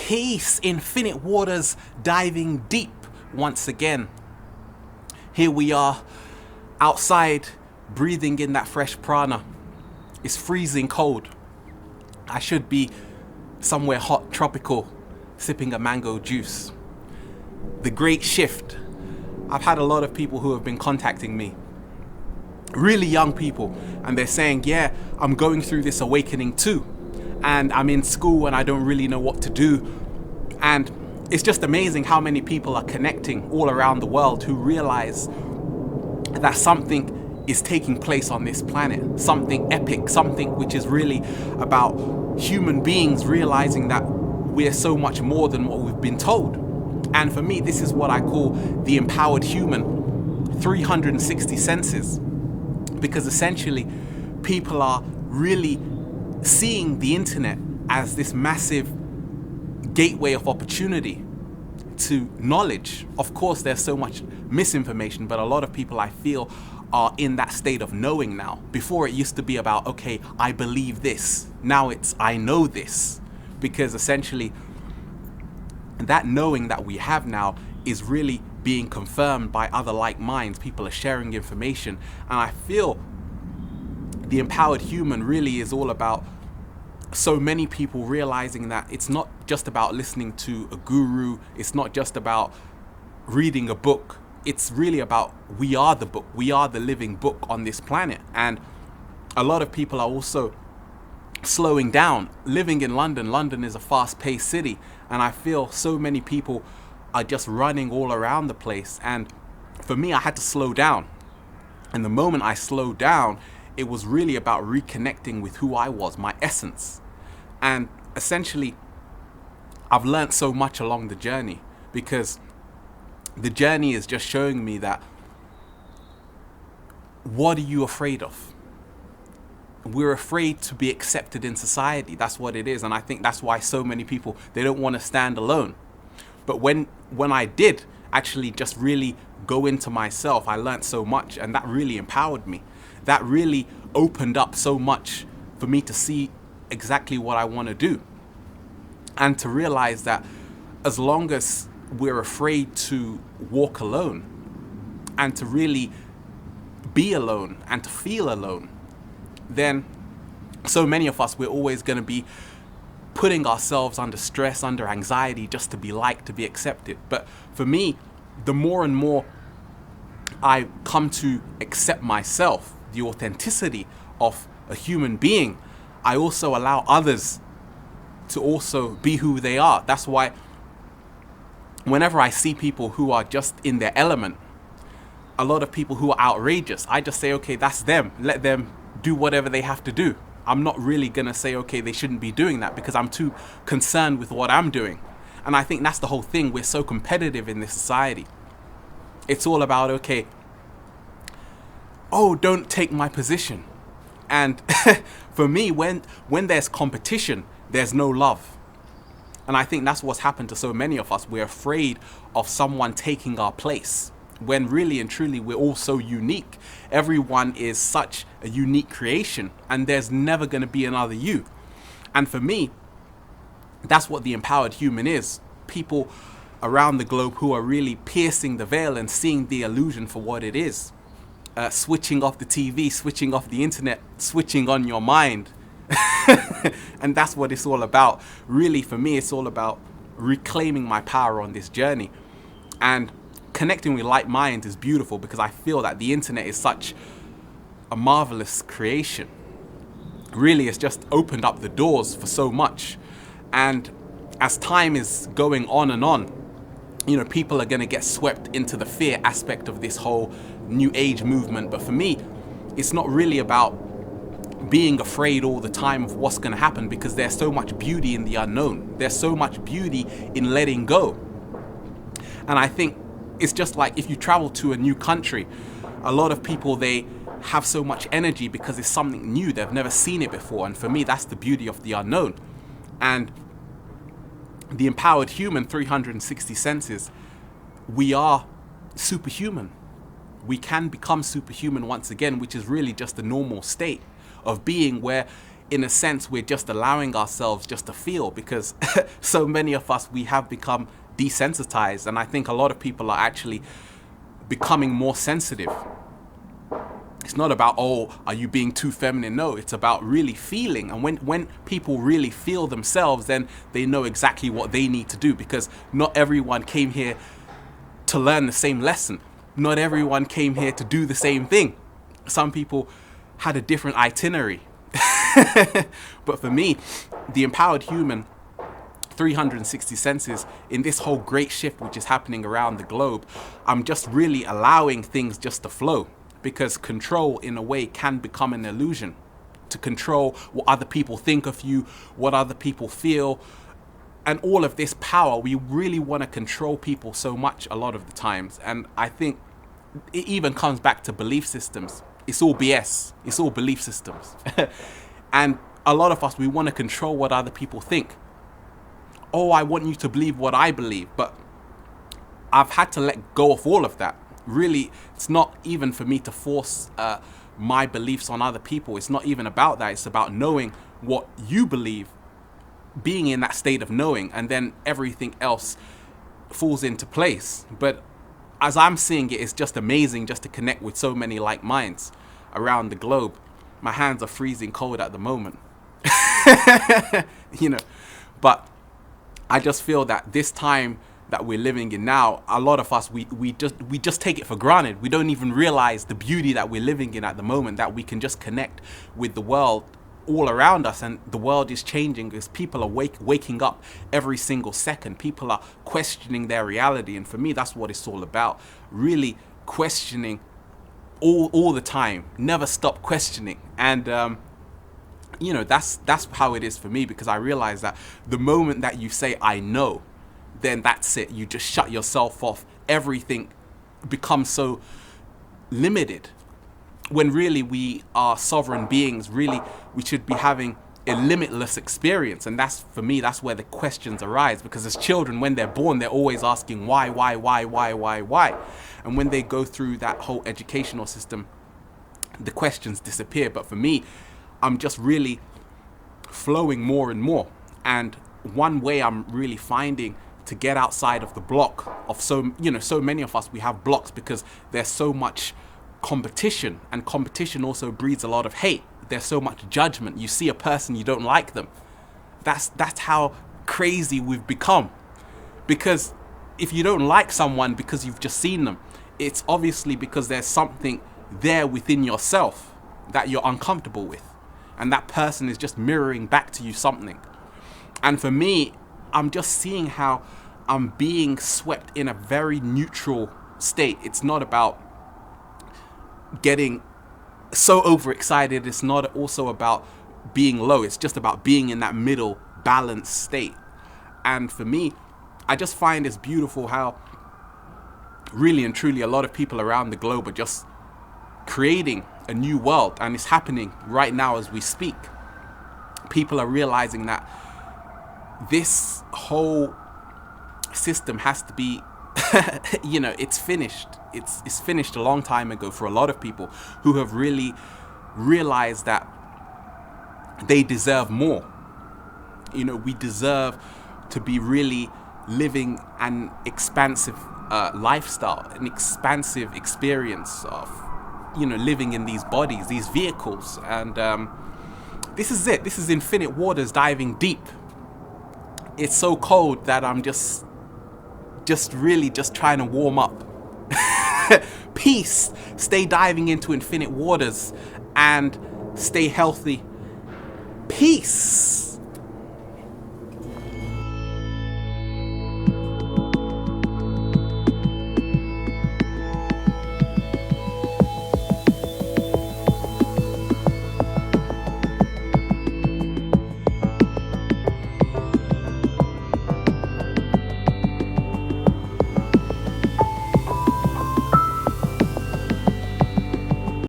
Peace, infinite waters diving deep once again. Here we are outside breathing in that fresh prana. It's freezing cold. I should be somewhere hot, tropical, sipping a mango juice. The great shift. I've had a lot of people who have been contacting me, really young people, and they're saying, yeah, I'm going through this awakening too, and I'm in school and I don't really know what to do. And it's just amazing how many people are connecting all around the world who realize that something is taking place on this planet, something epic, something which is really about human beings realizing that we're so much more than what we've been told. And for me, this is what I call the empowered human, 360 senses, because essentially people are really seeing the internet as this massive gateway of opportunity to knowledge. Of course, there's so much misinformation, but a lot of people, I feel, are in that state of knowing now. Before, it used to be about, okay, I believe this. Now it's, I know this. Because essentially, that knowing that we have now is really being confirmed by other like minds. People are sharing information. And I feel the empowered human really is all about so many people realizing that it's not just about listening to a guru. It's not just about reading a book. It's really about, we are the book. We are the living book on this planet. And a lot of people are also slowing down. Living in London, London is a fast-paced city, and I feel so many people are just running all around the place. And for me, I had to slow down. And the moment I slowed down, it was really about reconnecting with who I was, my essence. And essentially, I've learned so much along the journey, because the journey is just showing me that, what are you afraid of? We're afraid to be accepted in society. That's what it is. And I think that's why so many people, they don't want to stand alone. But when I did actually just really go into myself, I learned so much, and that really empowered me. That really opened up so much for me to see exactly what I want to do. And to realize that as long as we're afraid to walk alone and to really be alone and to feel alone, then so many of us, we're always going to be putting ourselves under stress, under anxiety, just to be liked, to be accepted. But for me, the more and more I come to accept myself, the authenticity of a human being, I also allow others to also be who they are. That's why whenever I see people who are just in their element, a lot of people who are outrageous, I just say, okay, that's them. Let them do whatever they have to do. I'm not really going to say, okay, they shouldn't be doing that, because I'm too concerned with what I'm doing. And I think that's the whole thing. We're so competitive in this society. It's all about, okay, oh, don't take my position. And for me, when there's competition, there's no love. And I think that's what's happened to so many of us. We're afraid of someone taking our place, when really and truly we're all so unique. Everyone is such a unique creation, and there's never going to be another you. And for me, that's what the empowered human is. People around the globe who are really piercing the veil and seeing the illusion for what it is. Switching off the TV, switching off the internet, switching on your mind. And that's what it's all about. Really, for me, it's all about reclaiming my power on this journey. And connecting with like minds is beautiful, because I feel that the internet is such a marvelous creation. Really, it's just opened up the doors for so much. And as time is going on and on, you know, people are going to get swept into the fear aspect of this whole new age movement. But for me, it's not really about being afraid all the time of what's going to happen, because there's so much beauty in the unknown. There's so much beauty in letting go. And I think it's just like if you travel to a new country, a lot of people, they have so much energy because it's something new. They've never seen it before. And for me, that's the beauty of the unknown. And the empowered human, 360 senses, we are superhuman. We can become superhuman once again, which is really just the normal state of being, where in a sense, we're just allowing ourselves just to feel, because so many of us, we have become desensitized. And I think a lot of people are actually becoming more sensitive. It's not about, oh, are you being too feminine? No, it's about really feeling. And when people really feel themselves, then they know exactly what they need to do, because not everyone came here to learn the same lesson. Not everyone came here to do the same thing. Some people had a different itinerary. But for me, the empowered human, 360 senses, in this whole great shift which is happening around the globe, I'm just really allowing things just to flow. Because control, in a way, can become an illusion. To control what other people think of you, what other people feel, and all of this power, we really want to control people so much a lot of the times. And I think it even comes back to belief systems. It's all BS. It's all belief systems. And a lot of us, we want to control what other people think. Oh, I want you to believe what I believe. But I've had to let go of all of that. Really, it's not even for me to force my beliefs on other people. It's not even about that. It's about knowing what you believe, being in that state of knowing, and then everything else falls into place. But as I'm seeing it, it's just amazing just to connect with so many like minds around the globe. My hands are freezing cold at the moment. But I just feel that this time that we're living in now, a lot of us, we just take it for granted. We don't even realize the beauty that we're living in at the moment, that we can just connect with the world all around us. And the world is changing because people are waking up every single second. People are questioning their reality. And for me, that's what it's all about. Really questioning all the time. Never stop questioning. And that's how it is for me, because I realize that the moment that you say I know, then that's it. You just shut yourself off. Everything becomes so limited. When really we are sovereign beings. Really, we should be having a limitless experience. And that's, for me, that's where the questions arise. Because as children, when they're born, they're always asking why. And when they go through that whole educational system, the questions disappear. But for me, I'm just really flowing more and more. And one way I'm really finding to get outside of the block of so many of us, we have blocks because there's so much competition, and competition also breeds a lot of hate. There's so much judgment. You see a person, you don't like them. That's how crazy we've become. Because if you don't like someone because you've just seen them, it's obviously because there's something there within yourself that you're uncomfortable with, and that person is just mirroring back to you something. And for me, I'm just seeing how I'm being swept in a very neutral state. It's not about getting so overexcited. It's not also about being low. It's just about being in that middle balanced state. And for me, I just find it's beautiful how really and truly a lot of people around the globe are just creating a new world. And it's happening right now as we speak. People are realizing that this whole system has to be, it's finished. It's finished a long time ago for a lot of people who have really realized that they deserve more. We deserve to be really living an expansive lifestyle, an expansive experience of, living in these bodies, these vehicles. And this is it. This is infinite waters diving deep. It's so cold that I'm just really trying to warm up. Peace. Stay diving into infinite waters and stay healthy. Peace.